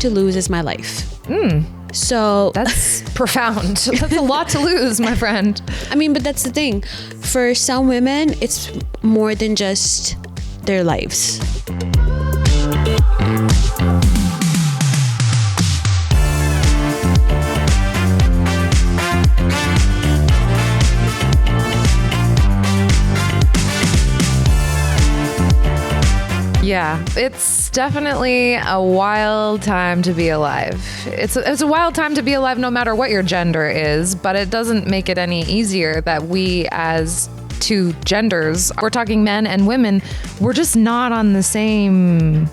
to lose is my life. So that's profound. That's a lot to lose, my friend. I mean, but that's the thing. For some women, it's more than just their lives. Yeah, it's definitely a wild time to be alive. It's a wild time to be alive no matter what your gender is, but it doesn't make it any easier that we as two genders, we're talking men and women, we're just not on the same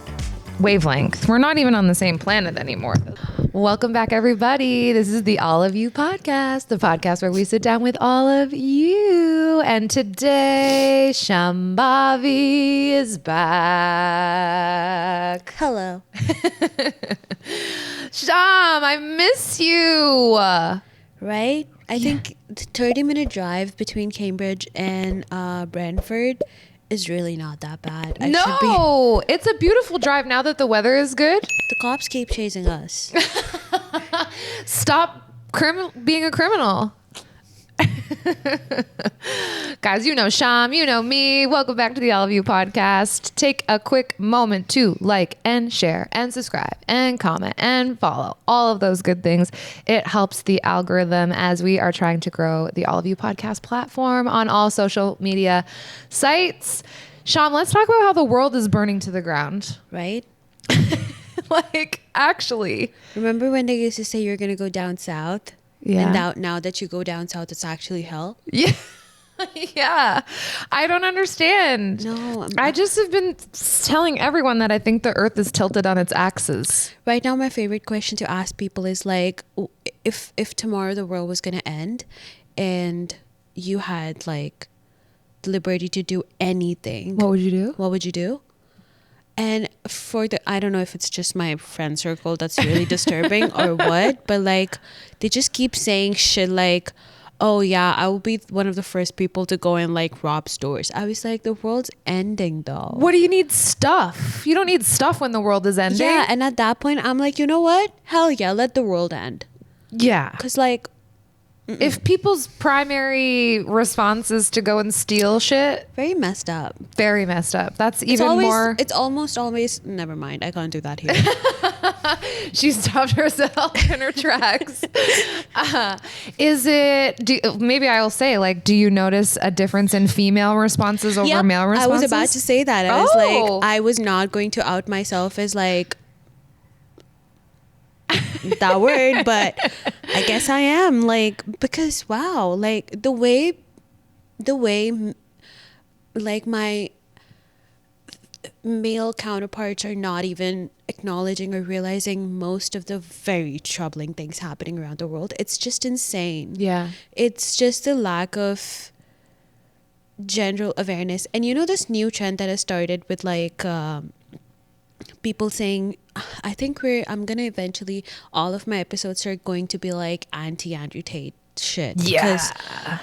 wavelength. We're not even on the same planet anymore. Welcome back, everybody. This is the All of You podcast, the podcast where we sit down with all of you. And today, Shambhavi is back. Hello. Sham, I miss you. Right? I think the 30-minute drive between Cambridge and Brantford is really not that bad. It's a beautiful drive now that the weather is good. The cops keep chasing us. Stop being a criminal. Guys, you know Sham, you know me. Welcome back to the All of You podcast. Take a quick moment to like and share and subscribe and comment and follow. All of those good things. It helps the algorithm as we are trying to grow the All of You podcast platform on all social media sites. Sham, let's talk about how the world is burning to the ground. Right? Like, actually. Remember when they used to say you're going to go down south? Yeah. And now that you go down south, it's actually hell? Yeah. Yeah. I don't understand. No. I just have been telling everyone that I think the earth is tilted on its axis. Right now, my favorite question to ask people is like, if tomorrow the world was going to end and you had like the liberty to do anything. What would you do? What would you do? And I don't know if it's just my friend circle that's really disturbing or what, but like they just keep saying shit like, oh yeah, I will be one of the first people to go and like rob stores. I was like, the world's ending though. What do you need stuff? You don't need stuff when the world is ending. Yeah, and at that point, I'm like, you know what? Hell yeah, let the world end. Yeah. Because like, if people's primary response is to go and steal shit, very messed up. Very messed up. That's It's even always, more. It's almost always. Never mind. I can't do that here. She stopped herself in her tracks. Maybe I'll say, like, do you notice a difference in female responses over male responses? I was about to say that. I was like, I was not going to out myself as like that word, but I guess I am, like, because wow, like the way like my male counterparts are not even acknowledging or realizing most of the very troubling things happening around the world. It's just insane. Yeah. It's just the lack of general awareness. And you know this new trend that has started with like people saying, I think I'm gonna eventually, all of my episodes are going to be like anti-Andrew Tate shit. Yeah. Because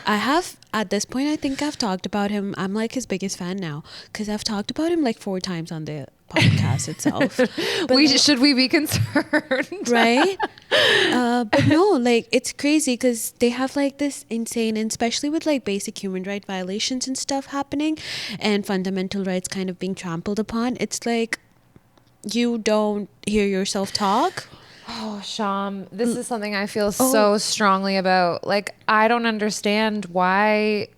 I have, at this point, I think I've talked about him. I'm like his biggest fan now because I've talked about him like 4 times on the podcast itself. But should we be concerned? Right? But no, like it's crazy because they have like this insane, and especially with like basic human right violations and stuff happening and fundamental rights kind of being trampled upon. It's like, you don't hear yourself talk. Oh, Sham, this is something I feel so strongly about. Like, I don't understand why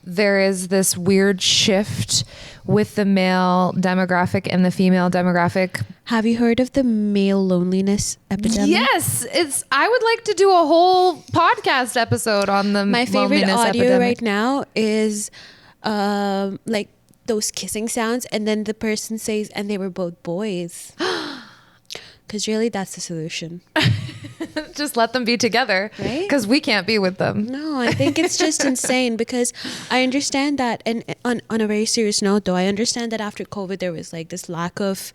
there is this weird shift with the male demographic and the female demographic. Have you heard of the male loneliness epidemic? Yes, I would like to do a whole podcast episode on the My favorite audio epidemic right now is like those kissing sounds, and then the person says, and they were both boys. Because really, that's the solution. Just let them be together, right? Because we can't be with them. No, I think it's just insane because I understand that. And on a very serious note, though, I understand that after COVID, there was like this lack of,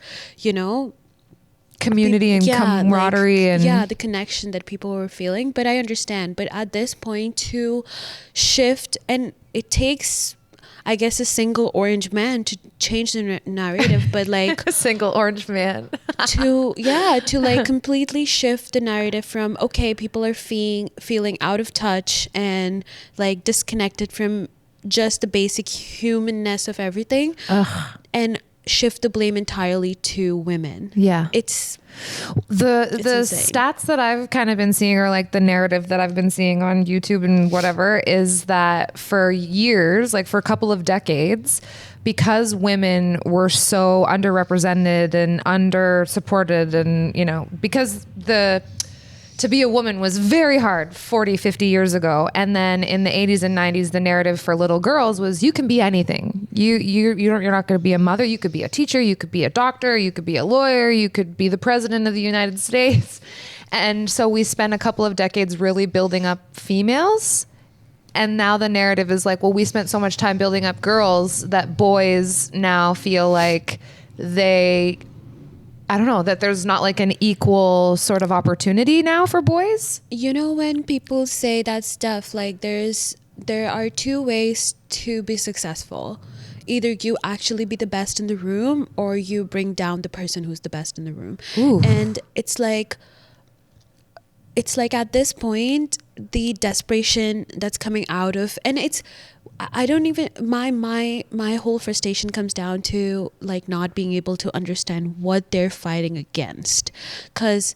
community and camaraderie and the connection that people were feeling. But I understand. But at this point, to shift, and it takes, I guess, a single orange man to change the narrative, but like A single orange man. to like completely shift the narrative from, okay, people are feeling out of touch and like disconnected from just the basic humanness of everything. Ugh. And shift the blame entirely to women. Yeah. It's the insane. stats that I've kind of been seeing, or like the narrative that I've been seeing on YouTube and whatever, is that for years, like for a couple of decades, because women were so underrepresented and under supported, and, you know, because to be a woman was very hard 40, 50 years ago. And then in the 80s and 90s, the narrative for little girls was, you can be anything. You're not going to be a mother. You could be a teacher. You could be a doctor. You could be a lawyer. You could be the president of the United States. And so we spent a couple of decades really building up females. And now the narrative is like, well, we spent so much time building up girls that boys now feel like I don't know, that there's not like an equal sort of opportunity now for boys. You know, when people say that stuff, like there are two ways to be successful. Either you actually be the best in the room, or you bring down the person who's the best in the room. Ooh. And it's like at this point, the desperation that's coming out of, and it's, I don't even, my whole frustration comes down to like not being able to understand what they're fighting against. Because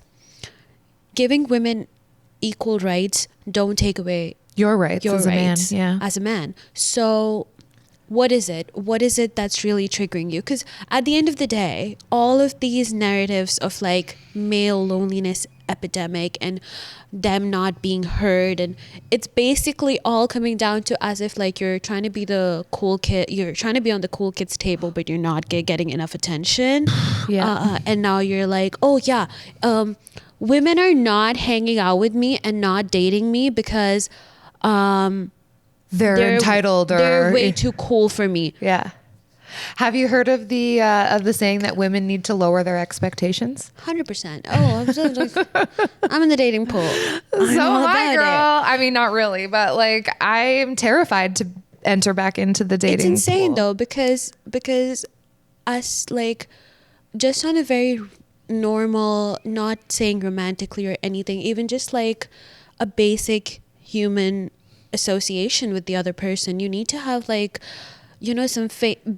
giving women equal rights don't take away Your rights your as a man. rights Yeah. as a man. So what is it? What is it that's really triggering you? Because at the end of the day, all of these narratives of like male loneliness epidemic and them not being heard, and it's basically all coming down to as if like you're trying to be the cool kid, you're trying to be on the cool kids table, but you're not getting enough attention. Yeah. And now you're like, oh yeah, women are not hanging out with me and not dating me because they're entitled, or they're way too cool for me. Yeah. Have you heard of the saying that women need to lower their expectations? 100%. Oh, I'm so like, I'm in the dating pool. So hi, girl. I mean, not really, but like I am terrified to enter back into the dating. It's insane pool. though, because us, like, just on a very normal, not saying romantically or anything, even just like a basic human association with the other person, you need to have like, you know, some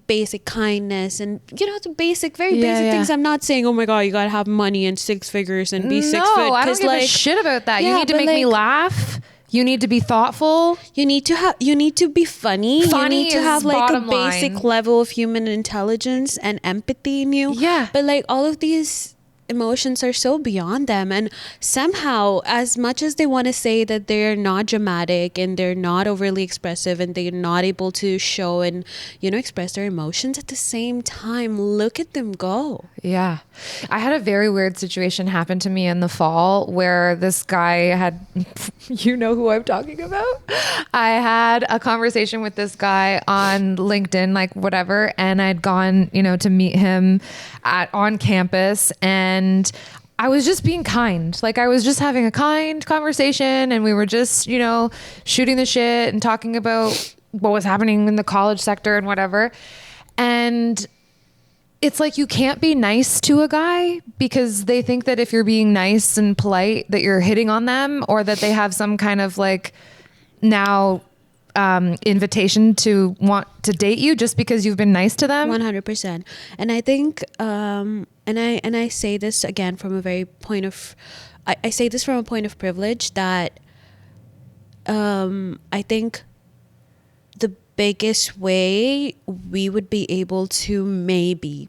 basic kindness and, you know, the basic, very basic things. I'm not saying, oh my God, you gotta have money and six figures and be 6 foot. No, I don't give like, a shit about that. You yeah, need to but make me like, laugh. You need to be thoughtful. you need to be funny. Funny You need to is have like a bottom basic line. level of human intelligence and empathy in you. Yeah. But like all of these emotions are so beyond them, and somehow, as much as they want to say that they're not dramatic and they're not overly expressive and they're not able to show and, you know, express their emotions, at the same time, look at them go. Yeah. I had a very weird situation happen to me in the fall where this guy had, you know who I'm talking about? I had a conversation with this guy on LinkedIn, like whatever, and I'd gone, you know, to meet him on campus, and I was just being kind. Like I was just having a kind conversation, and we were just, you know, shooting the shit and talking about what was happening in the college sector and whatever. And it's like you can't be nice to a guy because they think that if you're being nice and polite that you're hitting on them, or that they have some kind of like now invitation to want to date you just because you've been nice to them. 100%. And I think and I say this again from a very point of I say this from a point of privilege, that I think the biggest way we would be able to maybe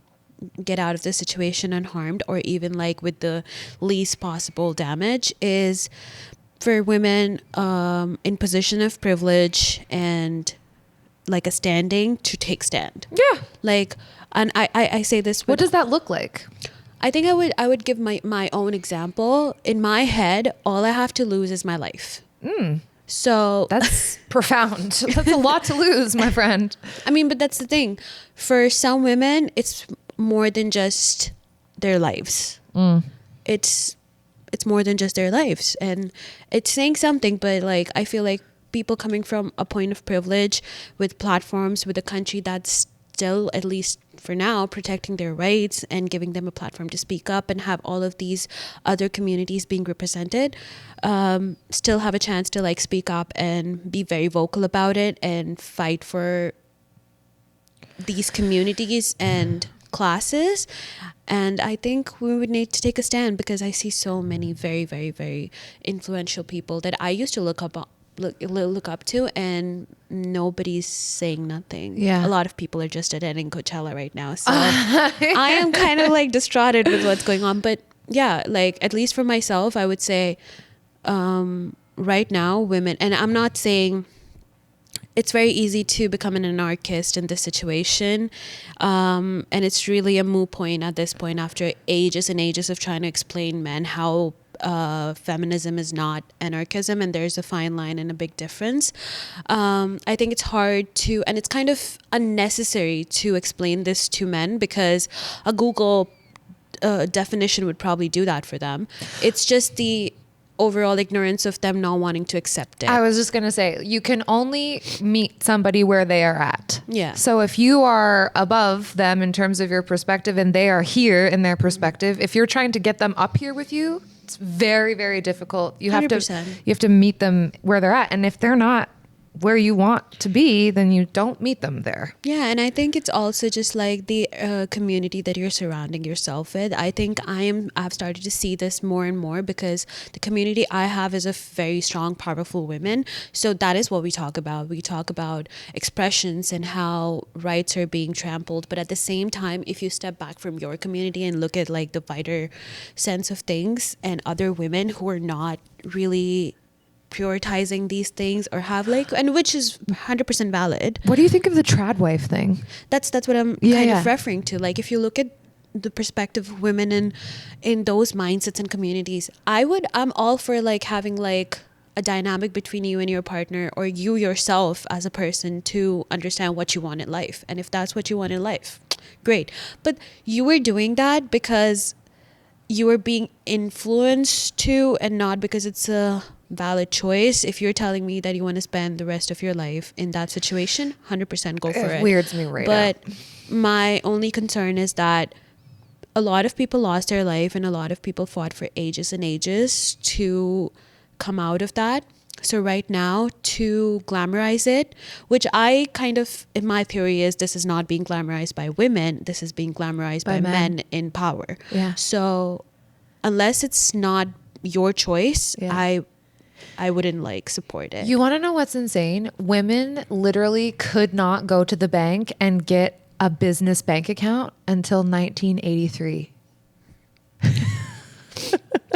get out of the situation unharmed, or even like with the least possible damage, is for women in position of privilege and like a standing to take stand. Yeah. Like, and I say this with, What does that look like? I think I would give my own example. In my head, all I have to lose is my life. So That's profound. That's a lot to lose, my friend. I mean, but that's the thing. For some women, it's more than just their lives. It's more than just their lives, and it's saying something. But like, I feel like people coming from a point of privilege with platforms, with a country that's still, at least for now, protecting their rights and giving them a platform to speak up and have all of these other communities being represented, still have a chance to like speak up and be very vocal about it and fight for these communities and classes. And I think we would need to take a stand, because I see so many very, very, very influential people that I used to look up to, and nobody's saying nothing. Yeah. A lot of people are just attending Coachella right now, so I am kind of like distraughted with what's going on. But yeah, like at least for myself, I would say right now women, and I'm not saying it's very easy to become an anarchist in this situation, and it's really a moot point at this point after ages and ages of trying to explain men how feminism is not anarchism, and there's a fine line and a big difference. I think it's hard to, and it's kind of unnecessary to explain this to men, because a Google definition would probably do that for them. It's just the overall ignorance of them not wanting to accept it. I was just going to say, you can only meet somebody where they are at. Yeah. So if you are above them in terms of your perspective and they are here in their perspective, if you're trying to get them up here with you, it's very, very difficult. You have 100%. you have to meet them where they're at. And if they're not where you want to be, then you don't meet them there. Yeah, and I think it's also just like the community that you're surrounding yourself with. I think I've started to see this more and more, because the community I have is of very strong, powerful women. So that is what we talk about. We talk about expressions and how rights are being trampled. But at the same time, if you step back from your community and look at like the wider sense of things and other women who are not really prioritizing these things or have like, and which is 100% valid. What do you think of the tradwife thing? That's what I'm kind of referring to. Like if you look at the perspective of women in those mindsets and communities, I'm all for like having like a dynamic between you and your partner, or you yourself as a person, to understand what you want in life. And if that's what you want in life, great. But you were doing that because you were being influenced to, and not because it's a valid choice. If you're telling me that you want to spend the rest of your life in that situation, 100% go for it. It weirds me right But out. my only concern is that a lot of people lost their life, and a lot of people fought for ages and ages to come out of that. So right now, to glamorize it, which I kind of, in my theory, is this is not being glamorized by women, this is being glamorized by men in power. Yeah. So unless it's not your choice, I wouldn't like support it. You want to know what's insane? Women literally could not go to the bank and get a business bank account until 1983.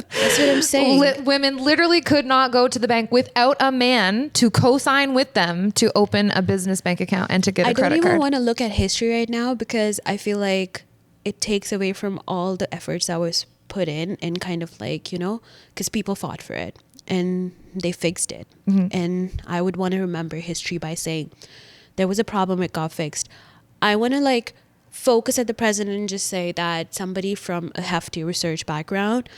That's what I'm saying. Women literally could not go to the bank without a man to co-sign with them to open a business bank account and to get a credit card. I don't even want to look at history right now, because I feel like it takes away from all the efforts that was put in, and kind of like, you know, because people fought for it and they fixed it. Mm-hmm. And I would want to remember history by saying there was a problem, it got fixed. I want to like focus at the present and just say that somebody from a hefty research background,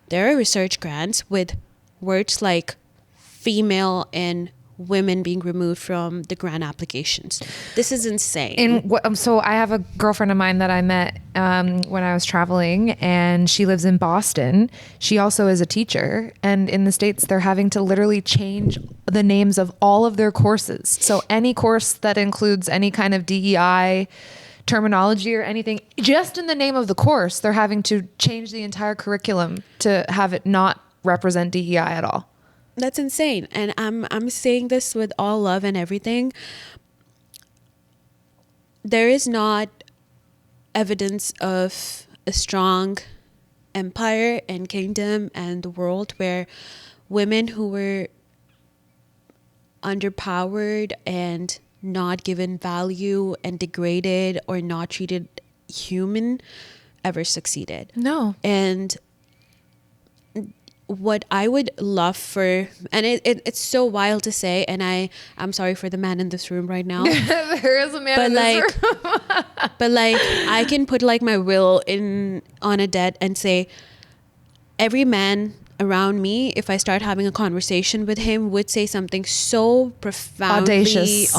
there are research grants with words like female and women being removed from the grant applications. This is insane. So I have a girlfriend of mine that I met when I was traveling, and she lives in Boston. She also is a teacher, and in the States they're having to literally change the names of all of their courses. So any course that includes any kind of DEI terminology or anything, just in the name of the course, they're having to change the entire curriculum to have it not represent DEI at all. That's insane. And I'm saying this with all love and everything. There is not evidence of a strong empire and kingdom and the world where women who were underpowered and not given value and degraded or not treated human ever succeeded. No. And what I would love for, and it's so wild to say, and I'm sorry for the man in this room right now. There is a man in this room. But like I can put like my will in on a debt and say every man around me, if I start having a conversation with him, would say something so profoundly Audacious.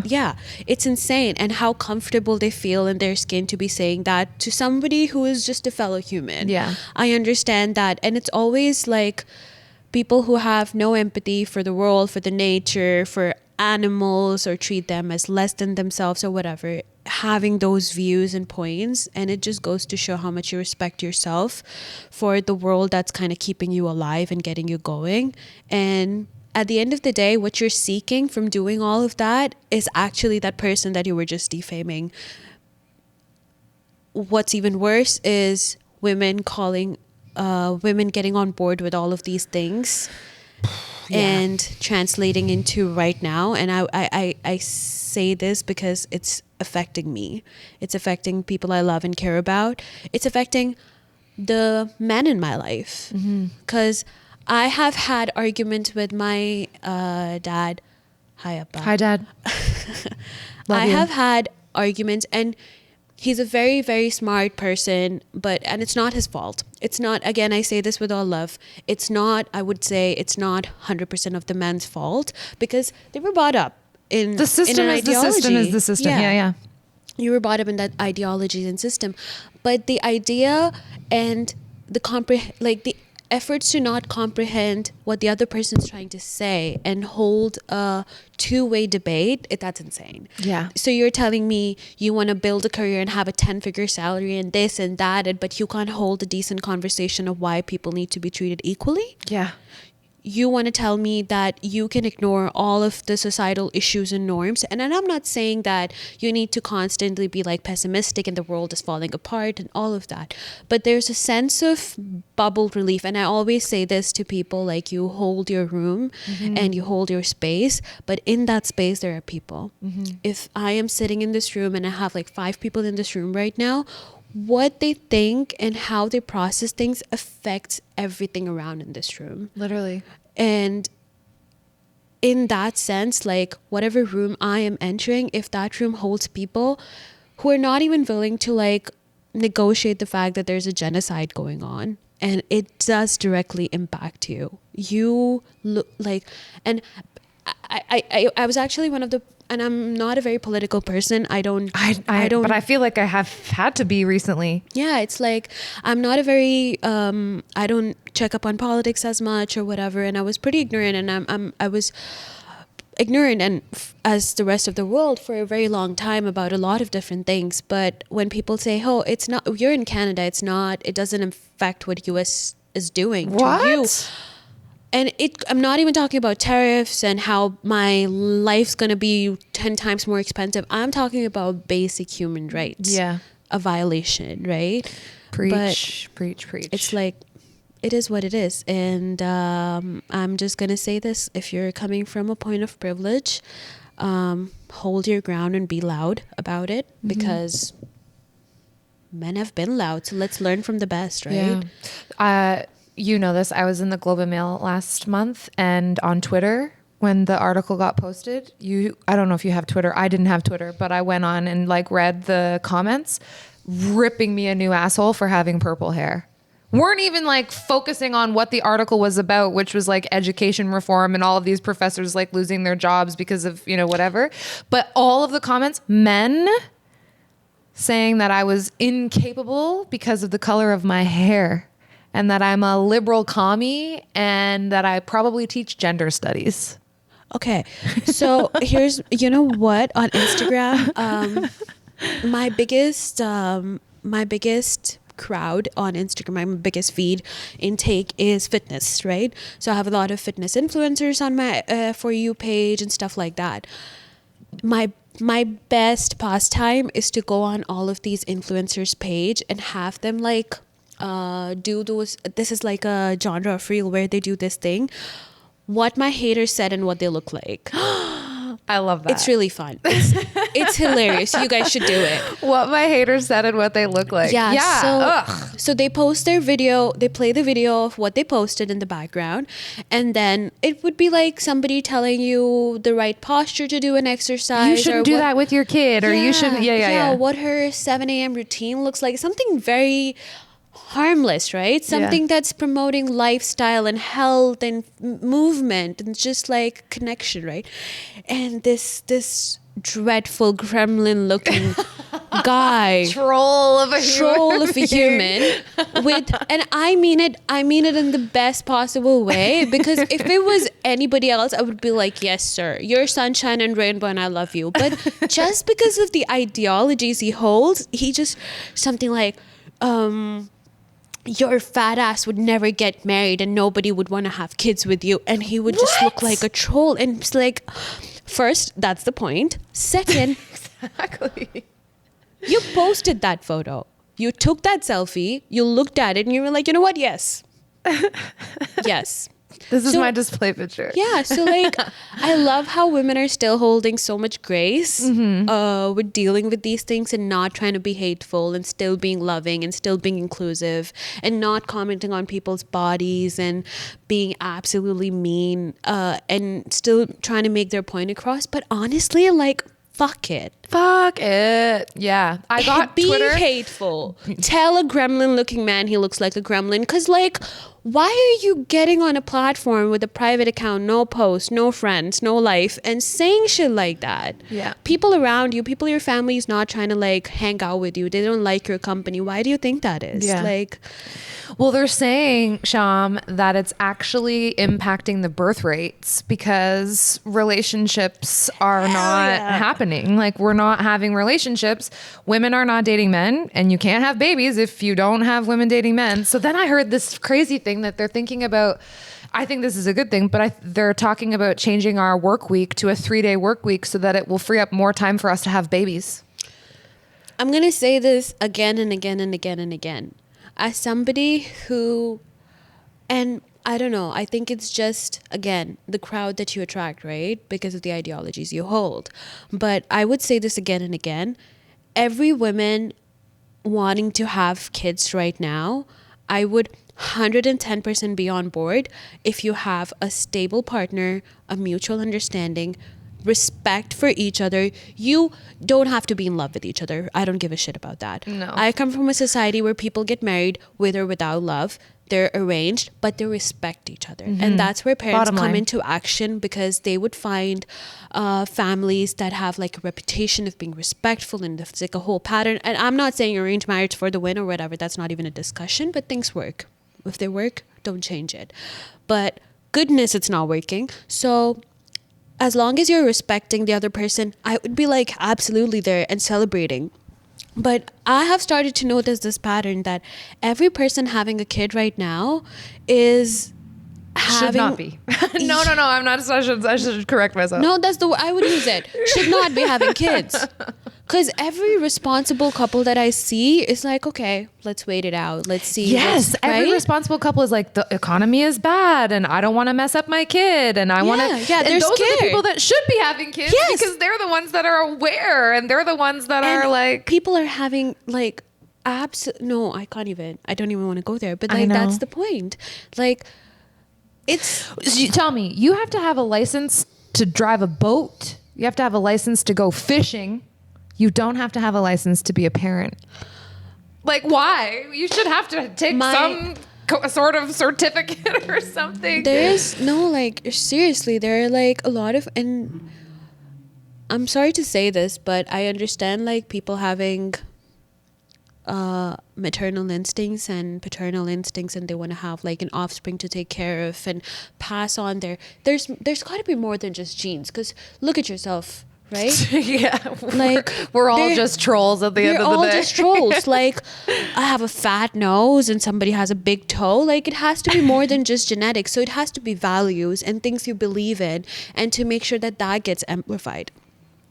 yeah, it's insane. And how comfortable they feel in their skin to be saying that to somebody who is just a fellow human. Yeah. I understand that. And it's always like people who have no empathy for the world, for the nature, for animals, or treat them as less than themselves or whatever, having those views and points. And it just goes to show how much you respect yourself for the world that's kind of keeping you alive and getting you going. And at the end of the day, what you're seeking from doing all of that is actually that person that you were just defaming. What's even worse is women getting on board with all of these things and translating into right now. And I say this because it's affecting me. It's affecting people I love and care about. It's affecting the men in my life. Because I have had arguments with my dad. Hi, Appa. Hi, Dad. I have had arguments, and he's a very, very smart person, and it's not his fault. It's not, again, I say this with all love. I would say it's not 100% of the man's fault, because they were brought up in The system in an is the ideology. system is the system. Yeah. You were brought up in that ideology and system. But the idea and the efforts to not comprehend what the other person's trying to say and hold a two-way debate, that's insane. Yeah. So you're telling me you want to build a career and have a 10-figure salary and this and that, but you can't hold a decent conversation of why people need to be treated equally? Yeah. You want to tell me that you can ignore all of the societal issues and norms. And I'm not saying that you need to constantly be like pessimistic and the world is falling apart and all of that. But there's a sense of bubble relief. And I always say this to people, like, you hold your room and you hold your space. But in that space, there are people. If I am sitting in this room and I have like 5 people in this room right now, what they think and how they process things affects everything around in this room. Literally. And in that sense, like, whatever room I am entering, if that room holds people who are not even willing to like negotiate the fact that there's a genocide going on, and it does directly impact you. You look like, and I was actually one of the, and I'm not a very political person. I don't. But I feel like I have had to be recently. Yeah, it's like I'm not a very. I don't check up on politics as much or whatever, and I was pretty ignorant, and I was ignorant and as the rest of the world for a very long time about a lot of different things. But when people say, "Oh, it's not," you're in Canada. It's not. It doesn't affect what US is doing to you. And I'm not even talking about tariffs and how my life's going to be 10 times more expensive. I'm talking about basic human rights. Yeah. A violation, right? Preach. It's like, it is what it is. And I'm just going to say this. If you're coming from a point of privilege, hold your ground and be loud about it, because men have been loud. So let's learn from the best, right? Yeah. You know this. I was in the Globe and Mail last month, and on Twitter, when the article got posted, I don't know if you have Twitter. I didn't have Twitter, but I went on and like read the comments, ripping me a new asshole for having purple hair. Weren't even like focusing on what the article was about, which was like education reform and all of these professors like losing their jobs because of, whatever. But all of the comments, men saying that I was incapable because of the color of my hair, and that I'm a liberal commie, and that I probably teach gender studies. Okay. So here's, you know what, on Instagram, my biggest crowd on Instagram, my biggest feed intake is fitness, right? So I have a lot of fitness influencers on my For You page and stuff like that. My best pastime is to go on all of these influencers' page and have them like do those. This is like a genre of reel where they do this thing, what my haters said and what they look like. I love that. It's really fun. It's hilarious. You guys should do it. What my haters said and what they look like. Yeah. So they post their video, they play the video of what they posted in the background, and then it would be like somebody telling you the right posture to do an exercise. You shouldn't do that with your kid, or you shouldn't. Yeah. What her 7 a.m. routine looks like. Something very harmless, right? Something that's promoting lifestyle and health and movement and just like connection, right? And this dreadful gremlin looking guy, Troll of a human with, and I mean it in the best possible way, because if it was anybody else, I would be like, yes sir, you're sunshine and rainbow and I love you. But just because of the ideologies he holds, he just something like your fat ass would never get married and nobody would want to have kids with you, and he would just look like a troll. And it's like, first, that's the point. Second, Exactly. you posted that photo. You took that selfie. You looked at it and you were like, you know what? Yes. Yes. This is my display picture. Yeah. So like, I love how women are still holding so much grace with dealing with these things and not trying to be hateful and still being loving and still being inclusive and not commenting on people's bodies and being absolutely mean and still trying to make their point across. But honestly, like, fuck it. Fuck it. Yeah. I got Be Twitter. hateful. Tell a gremlin looking man he looks like a gremlin. Because, like, why are you getting on a platform with a private account, no post, no friends, no life, and saying shit like that? Yeah. People around you, people in your family is not trying to, like, hang out with you. They don't like your company. Why do you think that is? Yeah. Like, Well, they're saying, Sham, that it's actually impacting the birth rates because relationships are not happening. Like, we're not having relationships. Women are not dating men, and you can't have babies if you don't have women dating men. So then I heard this crazy thing that they're thinking about. I think this is a good thing, but they're talking about changing our work week to a 3-day work week so that it will free up more time for us to have babies. I'm going to say this again and again and again and again. As somebody who, and I don't know, I think it's just, again, the crowd that you attract, right? Because of the ideologies you hold. But I would say this again and again. Every woman wanting to have kids right now, I would 110% be on board if you have a stable partner, a mutual understanding, respect for each other. You don't have to be in love with each other. I don't give a shit about that. No. I come from a society where people get married with or without love. They're arranged, but they respect each other. And that's where parents Bottom come line. into action, because they would find families that have like a reputation of being respectful, and it's like a whole pattern. And I'm not saying arranged marriage for the win or whatever. That's not even a discussion, but things work. If they work, don't change it. But goodness, it's not working. So as long as you're respecting the other person, I would be like absolutely there and celebrating. But I have started to notice this pattern that every person having a kid right now is Should not be. No, I'm not. I should correct myself. No, that's the I would use it. Should not be having kids. Because every responsible couple that I see is like, okay, let's wait it out. Let's see. Yes, every right? responsible couple is like, the economy is bad and I don't want to mess up my kid and I want to. Yeah, and they're those are scared. the people that should be having kids, Yes. because they're the ones that are aware and they're the ones that And are like. people are having like no, I can't even. I don't even want to go there. But I like know. that's the point. Like it's Tell me, you have to have a license to drive a boat. You have to have a license to go fishing. You don't have to have a license to be a parent. Like, why? You should have to take some sort of certificate or something. there is no like seriously. There are like a lot of, and I'm sorry to say this, but I understand like people having maternal instincts and paternal instincts, and they want to have like an offspring to take care of and pass on there's got to be more than just genes, because look at yourself, right? Yeah, Like we're all they're- just trolls at the end of the We're all day. just trolls. Like, I have a fat nose and somebody has a big toe. Like, it has to be more than just genetics. So it has to be values and things you believe in, and to make sure that that gets amplified.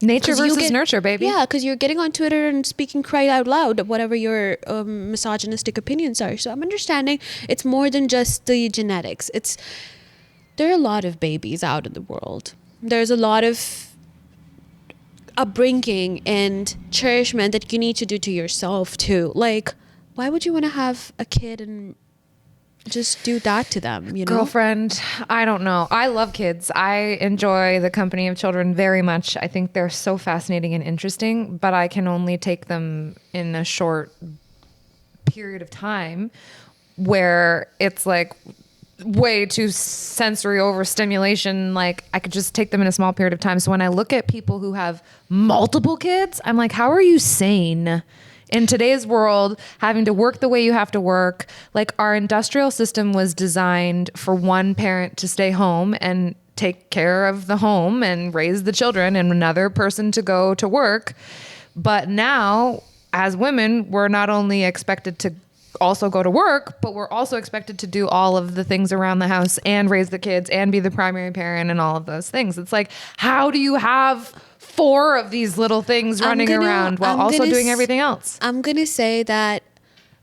Nature 'Cause you versus nurture, baby. Yeah, because you're getting on Twitter and speaking cry out loud of whatever your misogynistic opinions are. So I'm understanding it's more than just the genetics. There are a lot of babies out in the world. There's a lot of upbringing and cherishment that you need to do to yourself too. Like, why would you want to have a kid and just do that to them, you know? Girlfriend, I don't know. I love kids. I enjoy the company of children very much. I think they're so fascinating and interesting, but I can only take them in a short period of time where it's like way too sensory overstimulation. Like I could just take them in a small period of time. So when I look at people who have multiple kids, I'm like, how are you sane in today's world, having to work the way you have to work? Like our industrial system was designed for one parent to stay home and take care of the home and raise the children and another person to go to work. But now as women, we're not only expected to also go to work, but we're also expected to do all of the things around the house and raise the kids and be the primary parent and all of those things. It's like, how do you have 4 of these little things running around while also doing everything else? I'm going to say that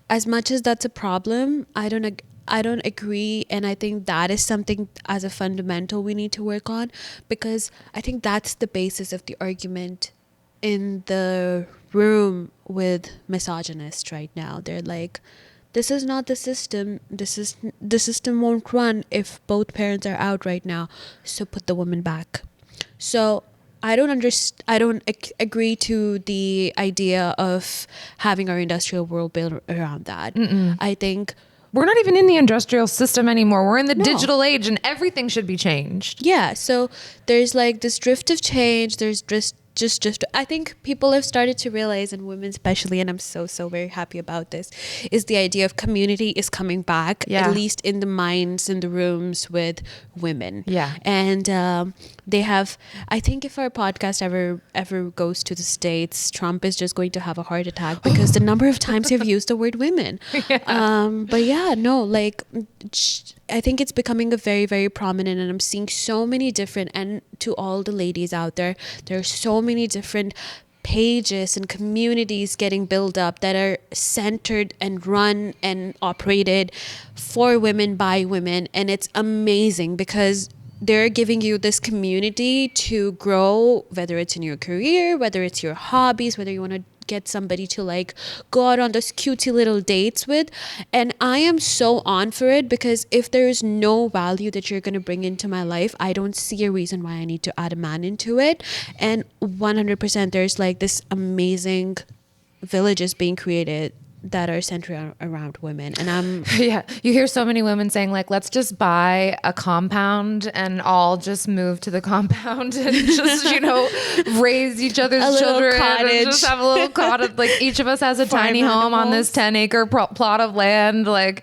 as much as that's a problem, I don't agree. And I think that is something as a fundamental we need to work on, because I think that's the basis of the argument in the room with misogynists right now. They're like, this is not the system. The system won't run if both parents are out right now. So put the woman back. So I don't agree to the idea of having our industrial world built around that. I think we're not even in the industrial system anymore. We're in the digital age, and everything should be changed. Yeah. So there's like this drift of change. There's just I think people have started to realize, and women especially, and I'm so very happy about this, is the idea of community is coming back, at least in the minds, in the rooms with women. Yeah. And they have, I think if our podcast ever goes to the States, Trump is just going to have a heart attack because the number of times they've used the word women. But yeah, no, like I think it's becoming a very, very prominent, and I'm seeing so many different, and to all the ladies out there are so many different pages and communities getting built up that are centered and run and operated for women by women. And it's amazing because they're giving you this community to grow, whether it's in your career, whether it's your hobbies, whether you want to get somebody to like go out on those cutesy little dates with. And I am so on for it, because if there is no value that you're going to bring into my life, I don't see a reason why I need to add a man into it. And 100% there's like this amazing villages being created that are centered around women. And I'm you hear so many women saying like, let's just buy a compound and all just move to the compound and just raise each other's children and just have a little cottage. Like each of us has a tiny home on this 10-acre plot of land. Like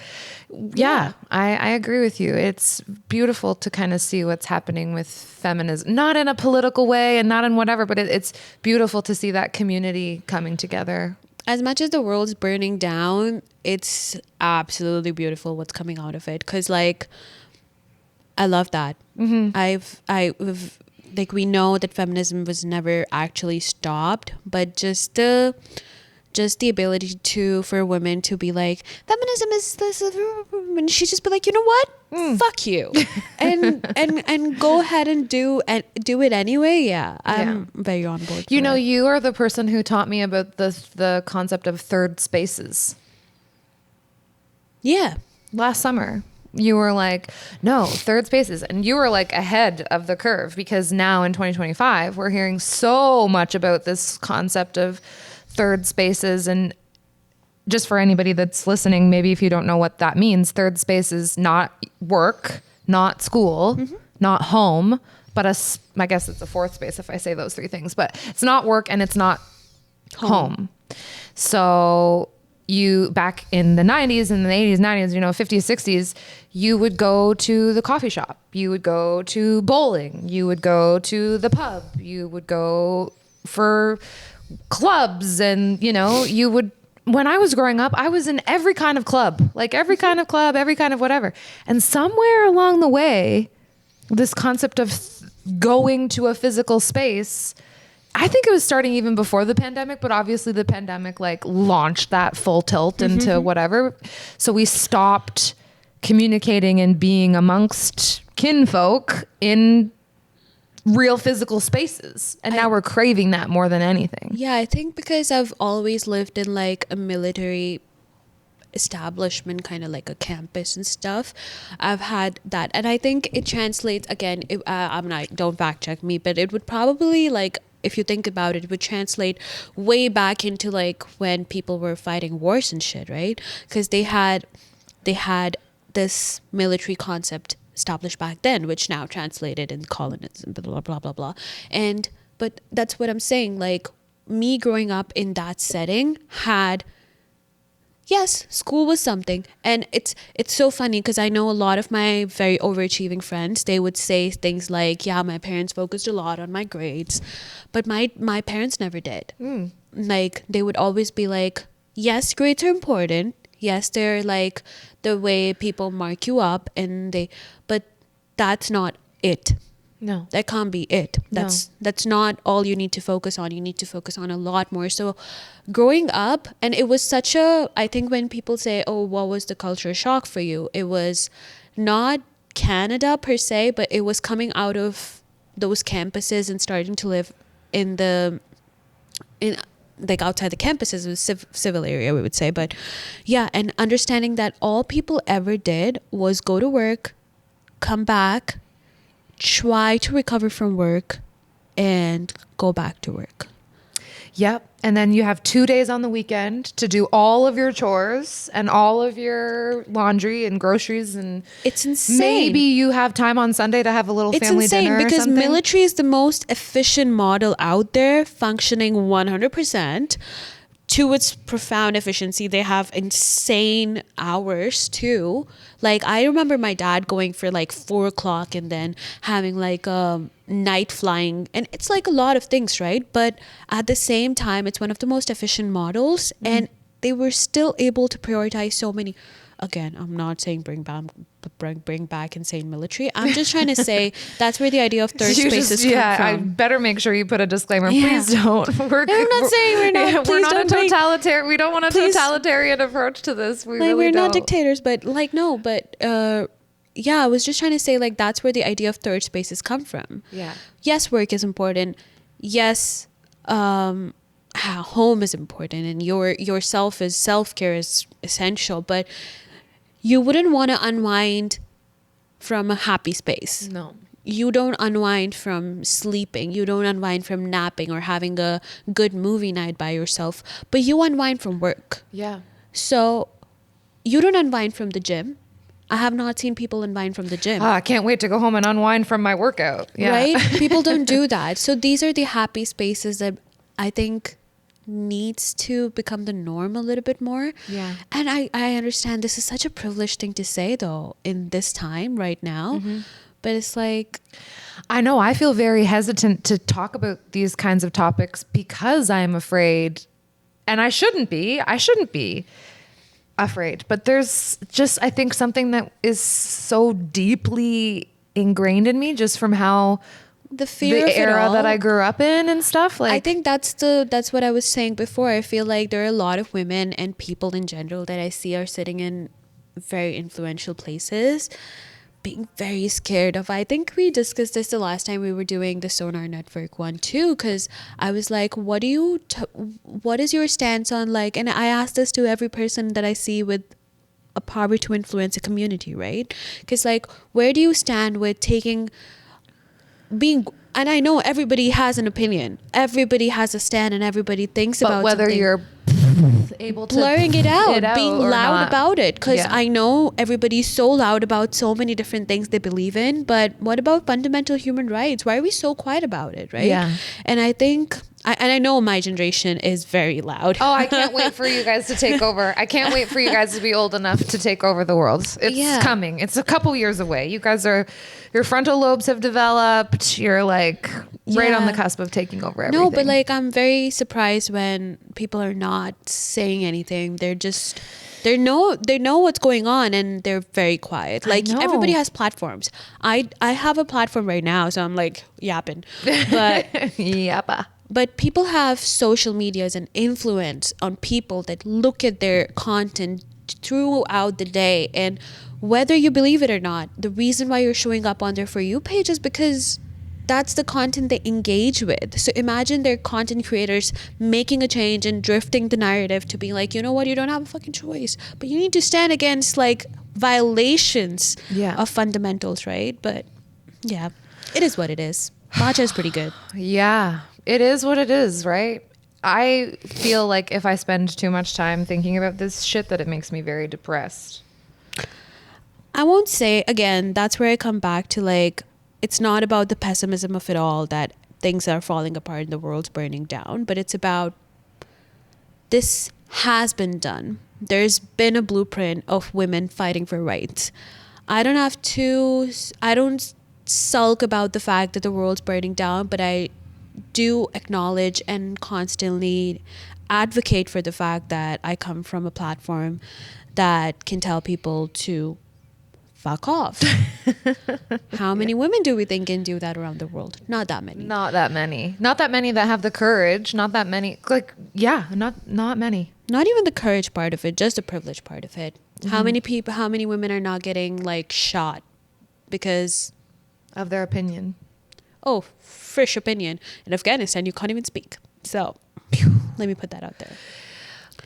I agree with you. It's beautiful to kind of see what's happening with feminism, not in a political way and not in whatever, but it's beautiful to see that community coming together. As much as the world's burning down, it's absolutely beautiful what's coming out of it. Because, like, I love that. Like, we know that feminism was never actually stopped, but just the ability for women to be like, feminism is this, and she just be like, you know what? Fuck you, and go ahead and do it anyway. Yeah, I'm very on board. You are the person who taught me about the concept of third spaces. Yeah, last summer. You were like, no, third spaces. And you were like ahead of the curve, because now in 2025, we're hearing so much about this concept of third spaces. And just for anybody that's listening, maybe if you don't know what that means, third space is not work, not school, not home, but I guess it's a fourth space if I say those 3 things, but it's not work and it's not home. So you, back in the 90s and the 80s, 90s, 50s, 60s, you would go to the coffee shop, you would go to bowling, you would go to the pub, you would go for clubs, and you would, when I was growing up, I was in every kind of club, like every kind of club, every kind of whatever. And somewhere along the way, this concept of going to a physical space, I think it was starting even before the pandemic, but obviously the pandemic like launched that full tilt into whatever. So we stopped communicating and being amongst kinfolk in real physical spaces, and now we're craving that more than anything. Yeah, I think because I've always lived in like a military establishment, kind of like a campus and stuff, I've had that, and I think it translates again. I'm not, don't fact check me, but it would probably like if you think about it, would translate way back into like when people were fighting wars and shit, right? Because they had this military concept established back then, which now translated in colonism, blah blah blah blah. And but that's what I'm saying. Like me growing up in that setting had, yes, school was something. And it's so funny because I know a lot of my very overachieving friends, they would say things like, yeah, my parents focused a lot on my grades, but my parents never did. Like they would always be like, yes, grades are important, yes, they're like the way people mark you up, but that's not it. No. That can't be it. That's not all you need to focus on. You need to focus on a lot more. So growing up, and it was such a, I think when people say, oh, what was the culture shock for you? It was not Canada per se, but it was coming out of those campuses and starting to live in like outside the campuses, it was civil area, we would say. But yeah, and understanding that all people ever did was go to work, come back, try to recover from work, and go back to work. Yep. And then you have 2 days on the weekend to do all of your chores and all of your laundry and groceries, and it's insane. Maybe you have time on Sunday to have a little family dinner. It's insane because military is the most efficient model out there, functioning 100%. To its profound efficiency, they have insane hours too. Like I remember my dad going for like 4:00 and then having like a night flying, and it's like a lot of things, right? But at the same time, it's one of the most efficient models, and they were still able to prioritize so many. Again, I'm not saying bring back insane military. I'm just trying to say that's where the idea of third spaces come from. I better make sure you put a disclaimer. Yeah. Please don't. I'm not saying we're not. We're not a totalitarian. We don't want a totalitarian approach to this. We're not dictators, but like no, but yeah, I was just trying to say like that's where the idea of third spaces come from. Yeah. Yes, work is important. Yes, home is important, and self-care is essential, but you wouldn't want to unwind from a happy space. No. You don't unwind from sleeping. You don't unwind from napping or having a good movie night by yourself, but you unwind from work. Yeah. So you don't unwind from the gym. I have not seen people unwind from the gym. I can't wait to go home and unwind from my workout. Yeah. Right? People don't do that. So these are the happy spaces that I think needs to become the norm a little bit more. Yeah. And I understand this is such a privileged thing to say though in this time right now. But it's like, I know I feel very hesitant to talk about these kinds of topics because I'm afraid, and I shouldn't be afraid, but there's just, I think something that is so deeply ingrained in me just from how the fear of era that I grew up in and stuff. Like, I think that's what I was saying before. I feel like there are a lot of women and people in general that I see are sitting in very influential places being very scared of. I think we discussed this the last time we were doing the Sonar Network one too, because I was like, what is your stance on like, and I asked this to every person that I see with a power to influence a community, right? Because like, where do you stand with and I know everybody has an opinion, everybody has a stand, and everybody thinks about whether something. You're able to blurring it out being loud not. About it, because I know everybody's so loud about so many different things they believe in, but what about fundamental human rights? Why are we so quiet about it, right? Yeah. And I think I know my generation is very loud. Oh, I can't wait for you guys to take over. I can't wait for you guys to be old enough to take over the world. It's coming. It's a couple years away. You guys your frontal lobes have developed. You're like right on the cusp of taking over everything. No, but like I'm very surprised when people are not saying anything. They know what's going on, and they're very quiet. Like everybody has platforms. I have a platform right now, so I'm like yapping. But yappa. But people have social medias and influence on people that look at their content throughout the day. And whether you believe it or not, the reason why you're showing up on their For You page is because that's the content they engage with. So imagine their content creators making a change and drifting the narrative to be like, you know what, you don't have a fucking choice, but you need to stand against like violations of fundamentals, right? But yeah, it is what it is. Matcha is pretty good. Yeah. it is what it is, right? I feel like if I spend too much time thinking about this shit, that it makes me very depressed. I won't say, again, that's where I come back to, like, it's not about the pessimism of it all, that things are falling apart and the world's burning down, but it's about this has been done. There's been a blueprint of women fighting for rights. I don't sulk about the fact that the world's burning down, but I do acknowledge and constantly advocate for the fact that I come from a platform that can tell people to fuck off. How many women do we think can do that around the world? Not that many. Not that many. Not that many that have the courage. Not that many. Like, yeah, not many. Not even the courage part of it, just the privilege part of it. How many women are not getting, like, shot because Of their opinion. oh, fresh opinion. In Afghanistan, you can't even speak. So, let me put that out there.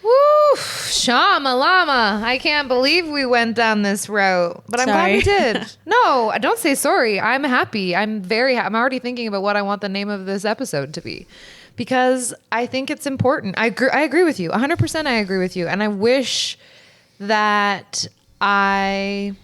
Woo! Shama Lama. I can't believe we went down this route, but I'm glad we did. No, don't say sorry. I'm happy. I'm very happy. I'm already thinking about what I want the name of this episode to be, because I think it's important. I agree with you. 100% I agree with you. And I wish that I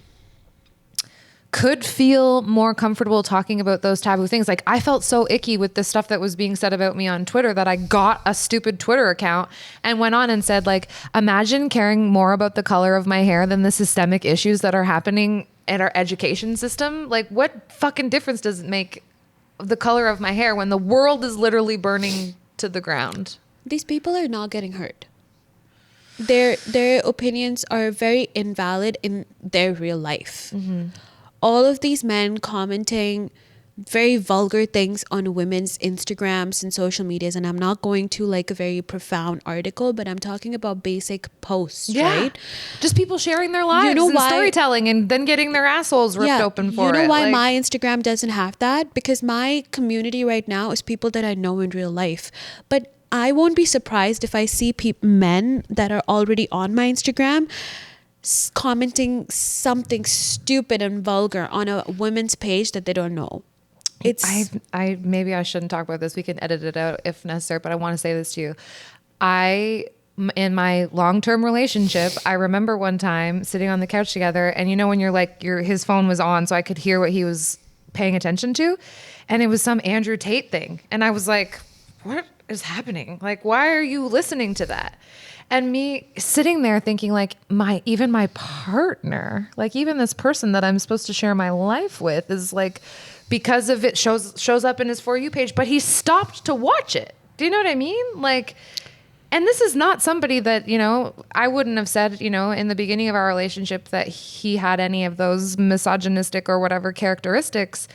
could feel more comfortable talking about those taboo things. Like, I felt so icky with the stuff that was being said about me on Twitter that I got a stupid Twitter account and went on and said, like, imagine caring more about the color of my hair than the systemic issues that are happening in our education system. Like, what fucking difference does it make the color of my hair when the world is literally burning to the ground? These people are not getting hurt. Their opinions are very invalid in their real life. Mm-hmm. All of these men commenting very vulgar things on women's Instagrams and social medias, and I'm not going to, like, a very profound article, but I'm talking about basic posts, right? Just people sharing their lives and storytelling and then getting their assholes ripped open for it. You know why my Instagram doesn't have that? Because my community right now is people that I know in real life. But I won't be surprised if I see men that are already on my Instagram commenting something stupid and vulgar on a women's page that they don't know. I maybe I shouldn't talk about this. We can edit it out if necessary, but I want to say this to you. In my long-term relationship, I remember one time sitting on the couch together, and you know when you're like, his phone was on so I could hear what he was paying attention to, and it was some Andrew Tate thing, and I was like, what is happening? Like, why are you listening to that? And me sitting there thinking, like, my partner, like, even this person that I'm supposed to share my life with is, like, because of it shows up in his For You page, but he stopped to watch it. Do you know what I mean? Like, and this is not somebody that, you know, I wouldn't have said, you know, in the beginning of our relationship that he had any of those misogynistic or whatever characteristics.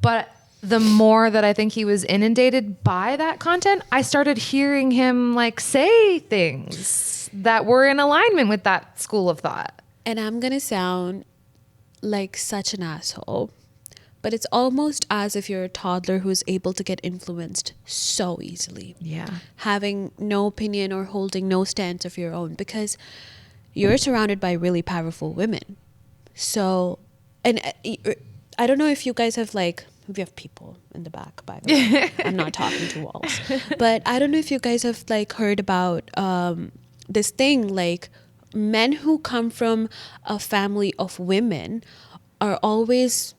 But the more that I think he was inundated by that content, I started hearing him, like, say things that were in alignment with that school of thought. And I'm going to sound like such an asshole, but it's almost as if you're a toddler who's able to get influenced so easily. Yeah. Having no opinion or holding no stance of your own, because you're surrounded by really powerful women. So, and I don't know if you guys have, like, we have people in the back, by the way. I'm not talking to walls. But I don't know if you guys have, like, heard about this thing, like, men who come from a family of women are always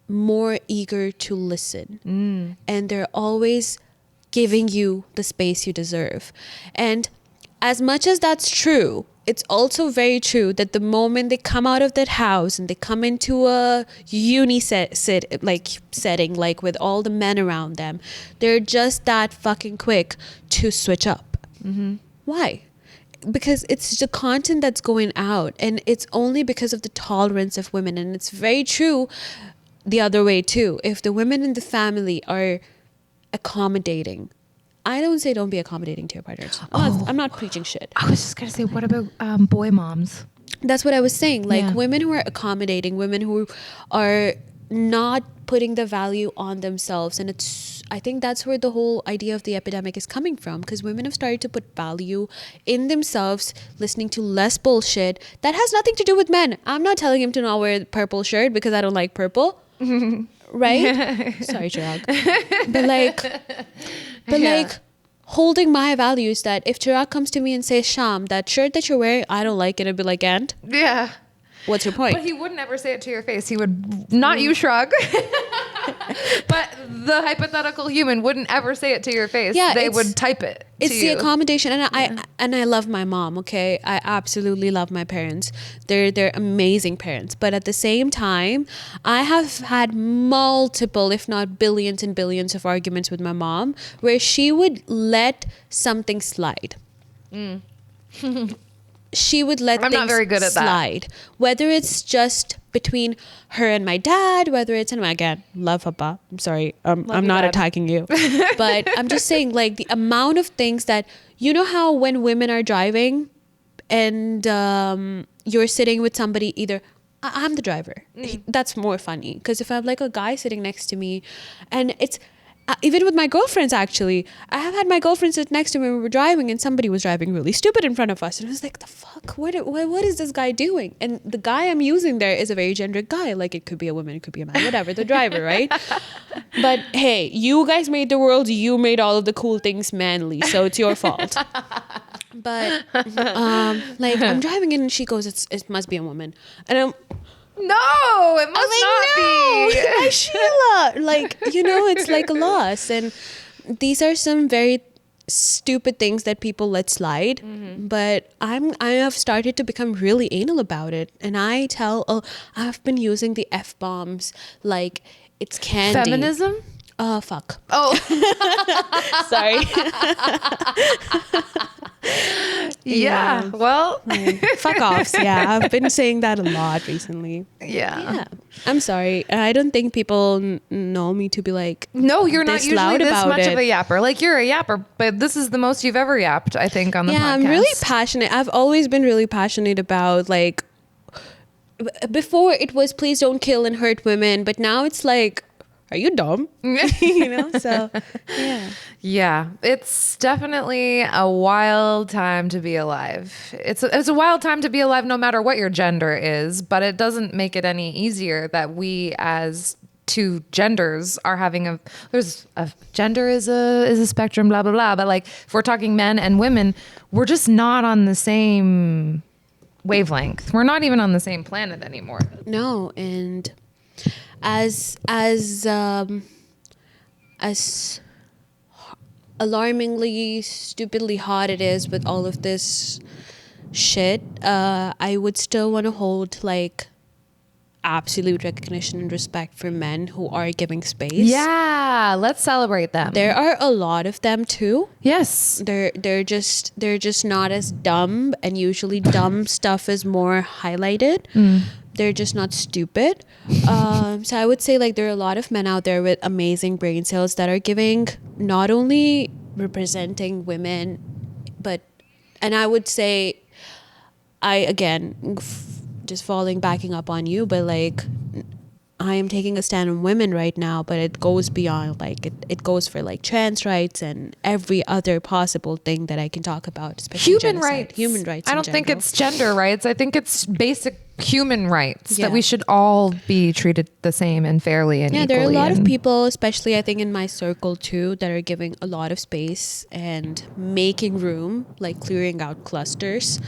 more eager to listen. And they're always giving you the space you deserve. And as much as that's true, it's also very true that the moment they come out of that house and they come into a uni setting, like, with all the men around them, they're just that fucking quick to switch up. Mm-hmm. Why? Because it's the content that's going out, and it's only because of the tolerance of women. And it's very true the other way too. If the women in the family are accommodating, I don't say don't be accommodating to your partners. I'm not preaching shit. I was just going to say, what about boy moms? That's what I was saying. Like, women who are accommodating, women who are not putting the value on themselves. And I think that's where the whole idea of the epidemic is coming from, because women have started to put value in themselves, listening to less bullshit that has nothing to do with men. I'm not telling him to not wear a purple shirt because I don't like purple. right? Sorry, Chirag. But like holding my values, that if Chirag comes to me and says, Sham, that shirt that you're wearing, I don't like it, I'd be like, and? Yeah. What's your point? But he wouldn't ever say it to your face. He would not you shrug. But the hypothetical human wouldn't ever say it to your face. Yeah, they would type it. It's to the you. accommodation, and I love my mom. Okay, I absolutely love my parents. They're amazing parents. But at the same time, I have had multiple, if not billions and billions, of arguments with my mom where she would let something slide. She would let I'm things not very good at slide. that. Whether it's just between her and my dad, whether it's, and again, love Papa. I'm sorry. I'm you, not Dad. attacking you. But I'm just saying, like, the amount of things that, you know how when women are driving and you're sitting with somebody, either I'm the driver. That's more funny. Because if I have like a guy sitting next to me, and it's, even with my girlfriends, actually, I have had my girlfriend sit next to me when we were driving, and somebody was driving really stupid in front of us, and I was like, the fuck, what is this guy doing? And the guy I'm using there is a very generic guy. Like, it could be a woman, it could be a man, whatever, the driver, right? But hey, you guys made the world, you made all of the cool things manly, so it's your fault. But like, I'm driving in and she goes, it must be a woman, and I'm No, it must not be. my Sheila. Like, you know, it's like a loss. And these are some very stupid things that people let slide. But I have started to become really anal about it. And I've been using the F-bombs like it's candy. Feminism? Fuck. Oh. Sorry. Yeah. Well, Fuck offs. Yeah, I've been saying that a lot recently. yeah. I'm sorry. I don't think people know me to be like, No, you're not this usually loud this about much it. of a yapper. Like, you're a yapper, but this is the most you've ever yapped, I think, on the podcast. Yeah, I'm really passionate. I've always been really passionate about, like, before it was please don't kill and hurt women, but now it's like, are you dumb? You know, so yeah. Yeah, it's definitely a wild time to be alive. It's a wild time to be alive no matter what your gender is, but it doesn't make it any easier that we as two genders are having there's a gender is a spectrum, blah blah blah, but like if we're talking men and women, we're just not on the same wavelength. We're not even on the same planet anymore. No, and as alarmingly, stupidly hot it is with all of this shit, I would still want to hold like absolute recognition and respect for men who are giving space. Yeah, let's celebrate them. There are a lot of them too. Yes. They're just not as dumb, and usually dumb stuff is more highlighted. They're just not stupid. So I would say like there are a lot of men out there with amazing brain cells that are giving, not only representing women, and I would say, just backing up on you, but like I am taking a stand on women right now, but it goes beyond, like it goes for like trans rights and every other possible thing that I can talk about, especially Human rights. I don't think it's gender rights. I think it's basic human rights that we should all be treated the same and fairly and equally. There are a lot of people, especially I think in my circle too, that are giving a lot of space and making room, like clearing out clusters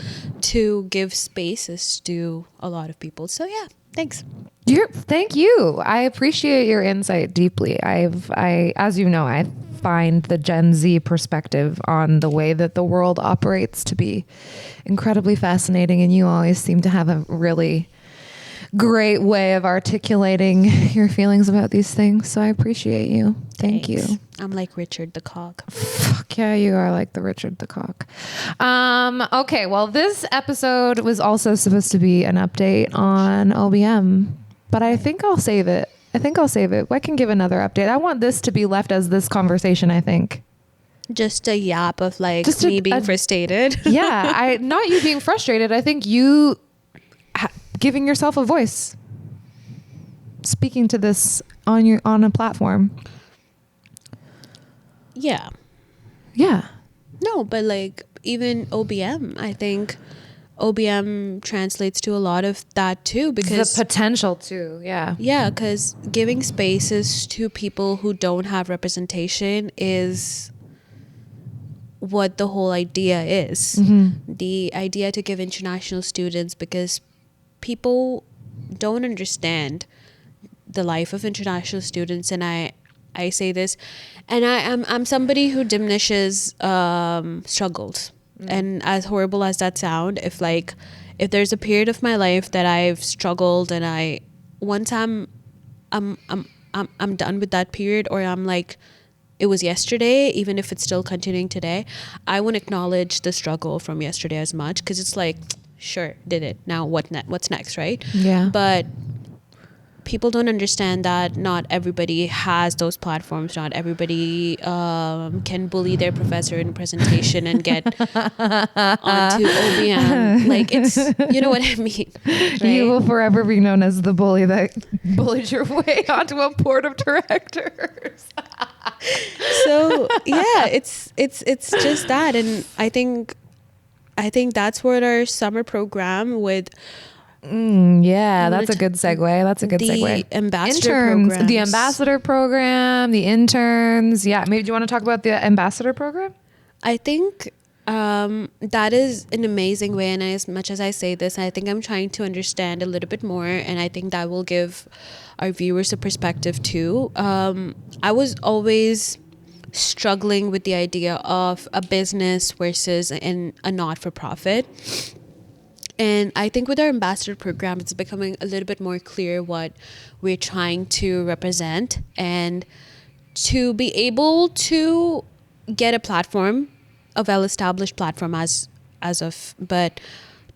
to give spaces to a lot of people. So yeah, thanks. Thank you. I appreciate your insight deeply. I, as you know, I find the Gen Z perspective on the way that the world operates to be incredibly fascinating, and you always seem to have a really great way of articulating your feelings about these things. So I appreciate you. Thank you. I'm like Richard the Cock. Fuck yeah, you are like the Richard the Cock. Okay, well, this episode was also supposed to be an update on OBM, but I think I'll save it. I can give another update. I want this to be left as this conversation, I think. Just a yap of like me being frustrated. Yeah, not you being frustrated. I think you giving yourself a voice, speaking to this on a platform. Yeah. Yeah. No, but like even OBM, I think OBM translates to a lot of that too, because the potential too. yeah, because giving spaces to people who don't have representation is what the whole idea is. The idea to give international students, because people don't understand the life of international students, and I say this, and I'm somebody who diminishes struggles. And as horrible as that sound, if there's a period of my life that I've struggled, and once I'm done with that period, or I'm like, it was yesterday, even if it's still continuing today, I won't acknowledge the struggle from yesterday as much, because it's like, sure, did it, now what's next, right? Yeah. But people don't understand that not everybody has those platforms. Not everybody can bully their professor in presentation and get onto OBM. Like, it's, you know what I mean, right? You will forever be known as the bully that bullied your way onto a board of directors. So yeah, it's just that. And I think that's what our summer program with that's a good segue. That's a good segue. The ambassador interns, programs. the ambassador program, the interns. Yeah, maybe do you want to talk about the ambassador program? I think that is an amazing way, and as much as I say this, I think I'm trying to understand a little bit more, and I think that will give our viewers a perspective too. I was always struggling with the idea of a business versus a not-for-profit. And I think with our ambassador program, it's becoming a little bit more clear what we're trying to represent, and to be able to get a platform, a well-established platform but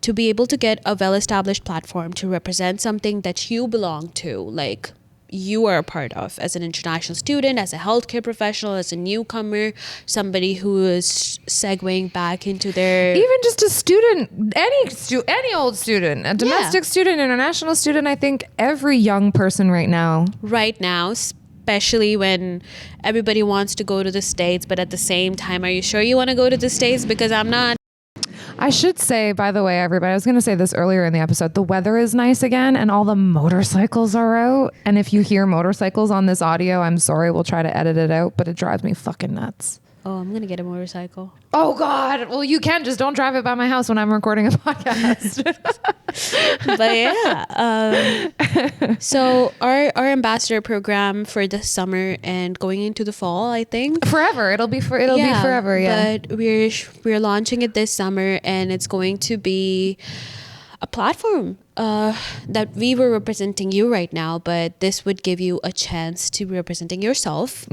to be able to get a well-established platform to represent something that you belong to, like you are a part of as an international student, as a healthcare professional, as a newcomer, somebody who is segueing back into their... Even just a student, any old student, a domestic student, international student. I think every young person right now, especially when everybody wants to go to the States, but at the same time, are you sure you want to go to the States? Because I'm not. I should say, by the way, everybody, I was going to say this earlier in the episode, the weather is nice again and all the motorcycles are out. And if you hear motorcycles on this audio, I'm sorry, we'll try to edit it out, but it drives me fucking nuts. Oh, I'm going to get a motorcycle. Oh, God. Well, you can. Just don't drive it by my house when I'm recording a podcast. But yeah. So our ambassador program for the summer and going into the fall, I think. Forever. It'll be forever. Yeah. But we're launching it this summer, and it's going to be a platform that we were representing you right now, but this would give you a chance to be representing yourself.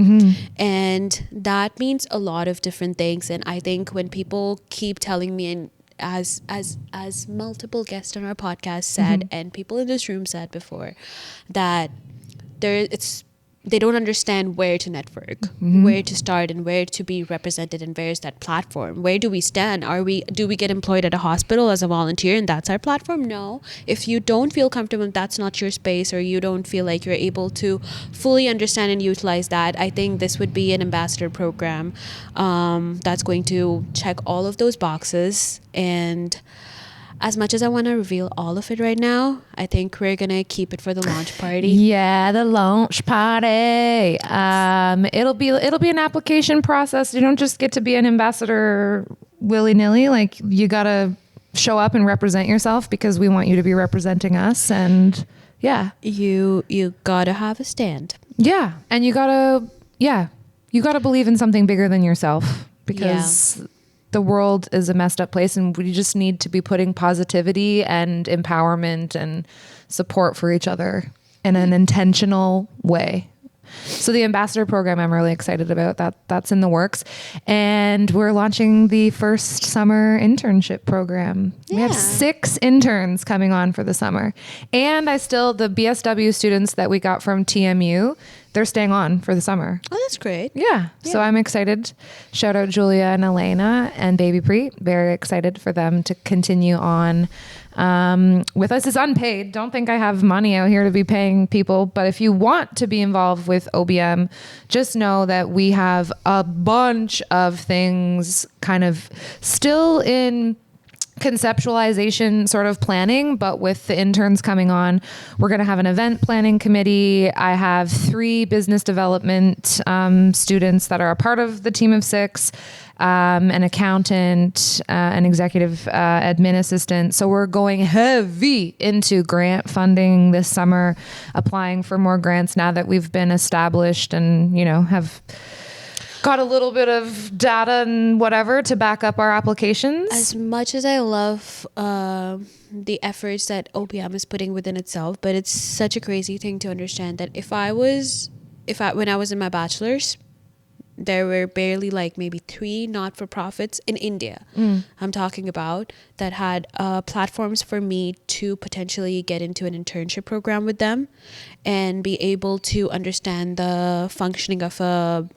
And that means a lot of different things. And I think when people keep telling me, and as multiple guests on our podcast said, and people in this room said before, that they don't understand where to network, where to start, and where to be represented, and where's that platform? Where do we stand? Do we get employed at a hospital as a volunteer and that's our platform? No. If you don't feel comfortable, that's not your space, or you don't feel like you're able to fully understand and utilize that, I think this would be an ambassador program that's going to check all of those boxes. And as much as I want to reveal all of it right now, I think we're going to keep it for the launch party. Yeah, the launch party. It'll be an application process. You don't just get to be an ambassador willy-nilly. Like, you got to show up and represent yourself, because we want you to be representing us. And yeah. You got to have a stand. Yeah. And you got to believe in something bigger than yourself, because the world is a messed up place, and we just need to be putting positivity and empowerment and support for each other in an intentional way. So the ambassador program, I'm really excited about that. That's in the works. And we're launching the first summer internship program. Yeah. We have 6 interns coming on for the summer. And the BSW students that we got from TMU, they're staying on for the summer. Oh, that's great. Yeah. So I'm excited. Shout out Julia and Elena and Baby Preet. Very excited for them to continue on with us. It's unpaid. Don't think I have money out here to be paying people. But if you want to be involved with OBM, just know that we have a bunch of things kind of still in conceptualization sort of planning, but with the interns coming on, we're going to have an event planning committee. I have 3 business development students that are a part of the team of 6, an accountant, an executive admin assistant. So we're going heavy into grant funding this summer, applying for more grants now that we've been established and, you know, have got a little bit of data and whatever to back up our applications. As much as I love the efforts that OPM is putting within itself, but it's such a crazy thing to understand that when I was in my bachelor's, there were barely like maybe 3 not-for-profits in India. I'm talking about that had platforms for me to potentially get into an internship program with them and be able to understand the functioning of a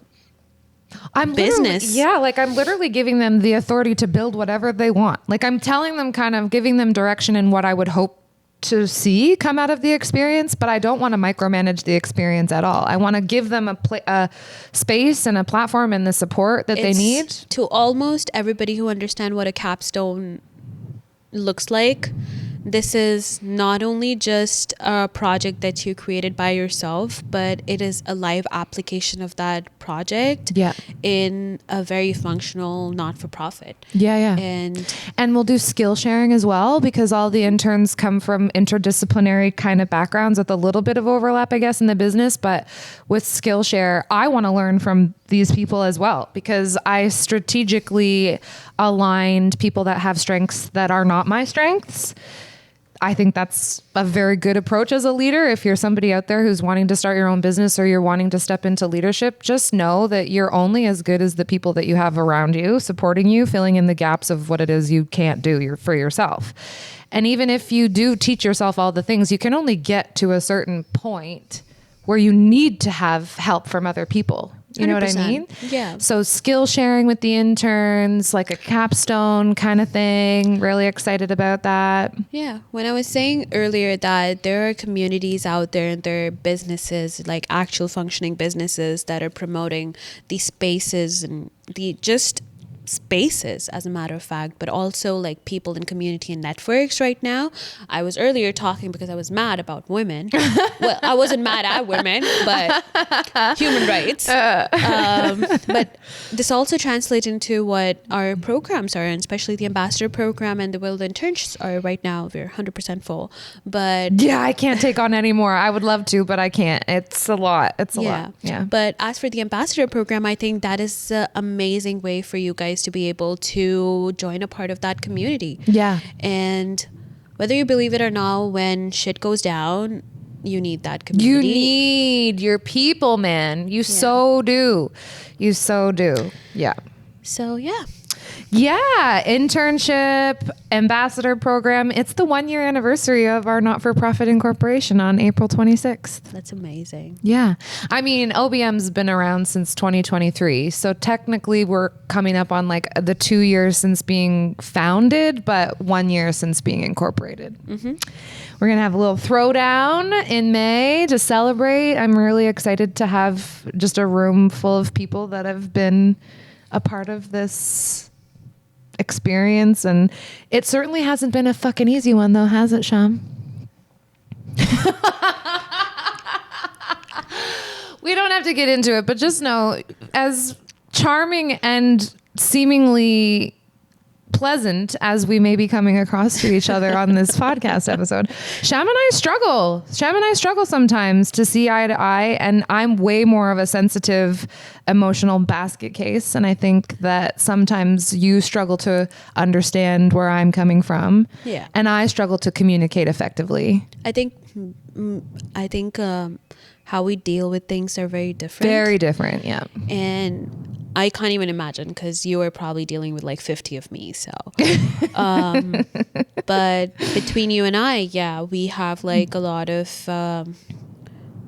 business. I'm literally giving them the authority to build whatever they want. Like I'm telling them, kind of giving them direction in what I would hope to see come out of the experience, but I don't want to micromanage the experience at all. I want to give them a space and a platform and the support that they need. To almost everybody who understand what a capstone looks like, this is not only just a project that you created by yourself, but it is a live application of that project in a very functional not-for-profit. And we'll do skill sharing as well, because all the interns come from interdisciplinary kind of backgrounds with a little bit of overlap, I guess, in the business. But with Skillshare, I want to learn from these people as well, because I strategically aligned people that have strengths that are not my strengths. I think that's a very good approach as a leader. If you're somebody out there who's wanting to start your own business or you're wanting to step into leadership, just know that you're only as good as the people that you have around you, supporting you, filling in the gaps of what it is you can't do for yourself. And even if you do teach yourself all the things, you can only get to a certain point where you need to have help from other people. You know what I mean? Yeah. So skill sharing with the interns, like a capstone kind of thing. Really excited about that. Yeah. When I was saying earlier that there are communities out there and there are businesses, like actual functioning businesses that are promoting these spaces and the just spaces, as a matter of fact, but also like people in community and networks right now. I was earlier talking because I was mad about women. Well, I wasn't mad at women, but human rights. But this also translates into what our programs are, and especially the ambassador program and the Will Internships are right now. We're 100% full. But yeah, I can't take on any more. I would love to, but I can't. It's a lot. It's a lot. Yeah. But as for the ambassador program, I think that is an amazing way for you guys to be able to join a part of that community. Yeah. And whether you believe it or not, when shit goes down, you need that community. You need your people, man. You so do. You so do. Yeah. So, yeah. Yeah, internship, ambassador program. It's the 1-year anniversary of our not-for-profit incorporation on April 26th. That's amazing. Yeah. I mean, OBM's been around since 2023. So technically we're coming up on like the 2 years since being founded, but 1 year since being incorporated. Mm-hmm. We're going to have a little throwdown in May to celebrate. I'm really excited to have just a room full of people that have been a part of this experience, and it certainly hasn't been a fucking easy one though, has it, Sham? We don't have to get into it, but just know, as charming and seemingly pleasant as we may be coming across to each other on this podcast episode, Sham and I struggle sometimes to see eye to eye, and I'm way more of a sensitive, emotional basket case, and I think that sometimes you struggle to understand where I'm coming from, and I struggle to communicate effectively. I think how we deal with things are very different. Very different, yeah. And I can't even imagine, because you are probably dealing with like 50 of me. So, but between you and I, we have like a lot of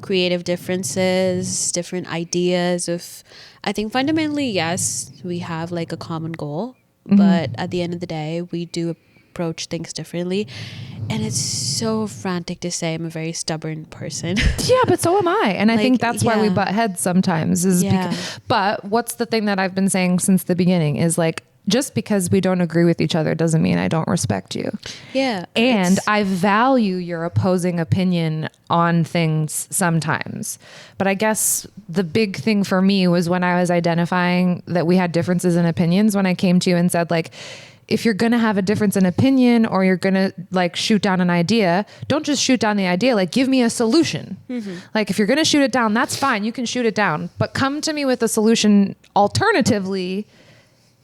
creative differences, different ideas of, I think fundamentally, yes, we have like a common goal, but at the end of the day, we do approach things differently. And it's so frantic to say I'm a very stubborn person. Yeah, but so am I. And I think that's why we butt heads sometimes. But what's the thing that I've been saying since the beginning is like, just because we don't agree with each other doesn't mean I don't respect you. Yeah. And I value your opposing opinion on things sometimes. But I guess the big thing for me was when I was identifying that we had differences in opinions, when I came to you and said, like, if you're going to have a difference in opinion or you're going to like shoot down an idea, don't just shoot down the idea, like give me a solution. Like if you're going to shoot it down, that's fine. You can shoot it down, but come to me with a solution alternatively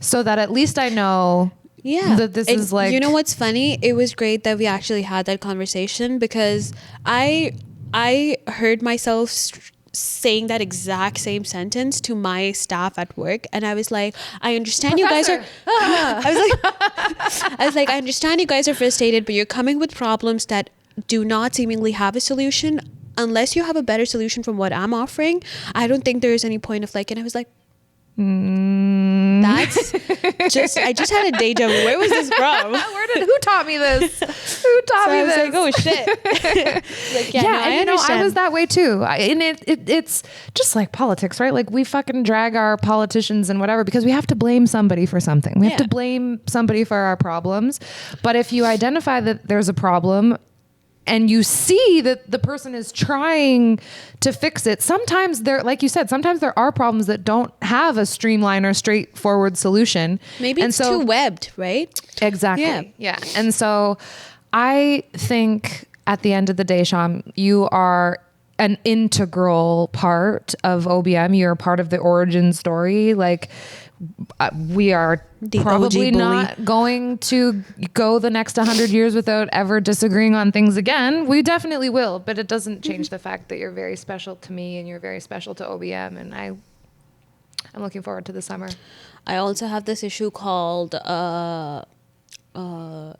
so that at least I know that this is like, you know what's funny? It was great that we actually had that conversation because I heard myself saying that exact same sentence to my staff at work, and I was like, I understand you guys are I was like, I understand you guys are frustrated, but you're coming with problems that do not seemingly have a solution. Unless you have a better solution from what I'm offering, I don't think there is any point of like, and I was like, that's I just had a deja vu. Where was this from? Who taught me this? Who taught me this? Like, oh shit. Like, yeah, no, I understand. I was that way too. And it's just like politics, right? Like we fucking drag our politicians and whatever because we have to blame somebody for something. We have to blame somebody for our problems. But if you identify that there's a problem and you see that the person is trying to fix it, sometimes there, like you said, sometimes there are problems that don't have a streamlined or straightforward solution. Maybe it's too webbed, right? Exactly. Yeah. And so I think at the end of the day, Sham, you are an integral part of OBM. You're part of the origin story. Like we are probably not going to go the next 100 years without ever disagreeing on things again. We definitely will, but it doesn't change the fact that you're very special to me and you're very special to OBM. And I'm looking forward to the summer. I also have this issue called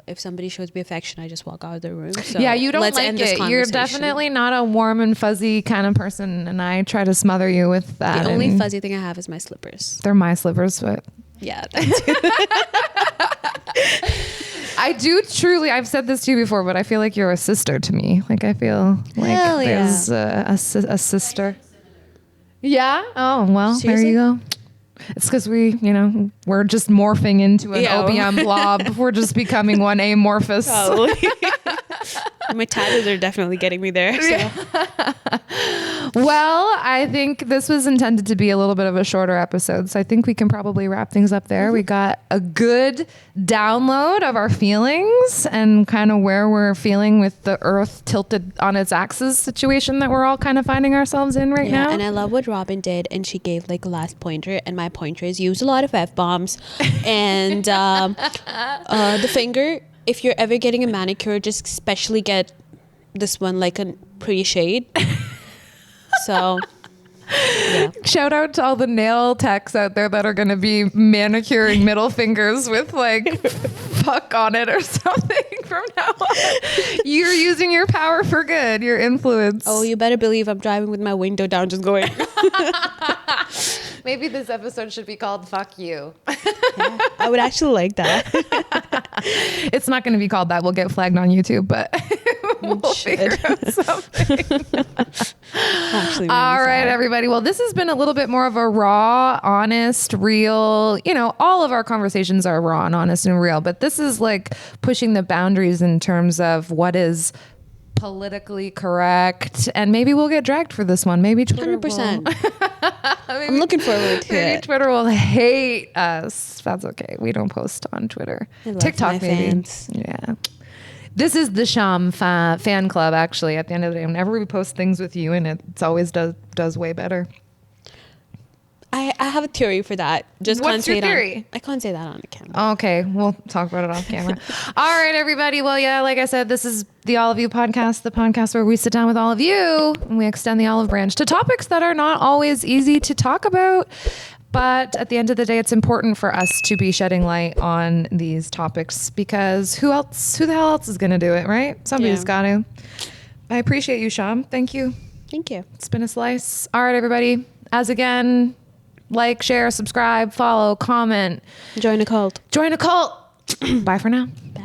if somebody shows me affection, I just walk out of the room. So yeah, you don't like it. You're definitely not a warm and fuzzy kind of person, and I try to smother you with that. The only fuzzy thing I have is my slippers. They're my slippers, but yeah. I do truly, I've said this to you before, but I feel like you're a sister to me. Like I feel like there's a sister. Yeah? Oh, well, Seriously? There you go. It's because we're just morphing into an OBM blob. We're just becoming one amorphous. My tattoos are definitely getting me there. So. Well, I think this was intended to be a little bit of a shorter episode, so I think we can probably wrap things up there. We got a good download of our feelings and kind of where we're feeling with the earth tilted on its axis situation that we're all kind of finding ourselves in right now. And I love what Robin did, and she gave like a last pointer, and my pointer is use a lot of F-bombs. And the finger, if you're ever getting a manicure, just especially get this one like a pretty shade. So yeah. Shout out to all the nail techs out there that are going to be manicuring middle fingers with like fuck on it or something from now on. You're using your power for good, your influence. Oh, you better believe I'm driving with my window down just going. Maybe this episode should be called Fuck You. Yeah, I would actually like that. It's not going to be called that. We'll get flagged on YouTube, but we'll figure out something. All right, everybody. Well, this has been a little bit more of a raw, honest, real, all of our conversations are raw and honest and real, but this is like pushing the boundaries in terms of what is politically correct, and maybe we'll get dragged for this one. Maybe Twitter 100%. I'm looking forward to maybe it. Twitter will hate us. That's okay. We don't post on Twitter. TikTok, maybe. Fans. Yeah. This is the Sham fan club, actually. At the end of the day, whenever we post things with you in it, it's always does way better. I have a theory for that. What's your theory? I can't say that on the camera. Okay, we'll talk about it off camera. All right, everybody. Well, yeah, like I said, this is the All of You podcast, the podcast where we sit down with all of you and we extend the olive branch to topics that are not always easy to talk about. But at the end of the day, it's important for us to be shedding light on these topics because who the hell else is going to do it, right? Somebody's got to. I appreciate you, Sham. Thank you. Thank you. It's been a slice. All right, everybody. As again, like, share, subscribe, follow, comment. Join a cult. Bye for now. Bye.